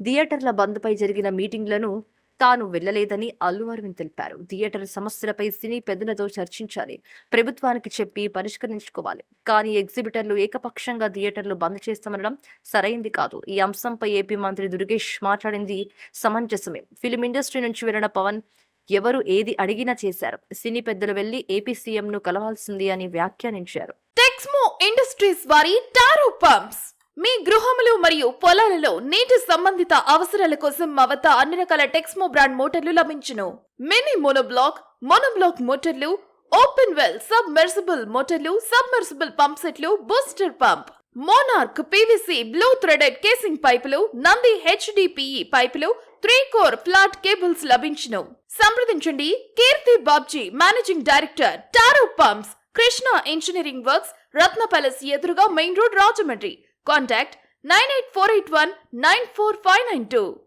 థియేటర్ల బంద్పై జరిగిన మీటింగ్లను తాను వెళ్లలేదని అల్లు అరవింద్ తెలిపారు. థియేటర్ సమస్యలపై సినీ పెద్దలతో చర్చించాలి, ప్రభుత్వానికి చెప్పి పరిష్కరించుకోవాలి. కానీ ఎగ్జిబిటర్లు ఏకపక్షంగా థియేటర్లు బంద్ చేస్తామనడం సరైంది కాదు. ఈ అంశంపై ఏపీ మంత్రి దుర్గేష్ మాట్లాడింది సమంజసమే. ఫిలిం ఇండస్ట్రీ నుంచి వెళ్లిన పవన్ ఎవరు ఏది అడిగినా చేశారు. సినీ పెద్దలు వెళ్లి ఏపీ సీఎంను కలవాల్సింది అని వ్యాఖ్యానించారు. టెక్స్మో ఇండస్ట్రీస్ వారి టారో పంప్స్ మీ గృహములు మరియు పొలాలలో నీటి సంబంధిత అవసరాల కోసం మా వద్ద అన్ని రకాల టెక్స్మో బ్రాండ్ మోటార్లు లభించును. మినీ మోనోబ్లాక్ మోటార్లు, ఓపెన్ వెల్ సబ్మెర్సిబుల్ మోటార్లు, సబ్మెర్సిబుల్ పంప్ సెట్లు, booster pump, monarch PVC blue threaded casing పైపులు, నంది హెచ్డిపిఈ పైపులు, 3 కోర్ ఫ్లాట్ కేబుల్స్ లభించును. సంప్రదించండి Keerthi Babji, managing director, Taro pumps, Krishna engineering works, Ratna palace ఎదురుగా మెయిన్ రోడ్, రాజమండ్రి. Contact 98481 94592.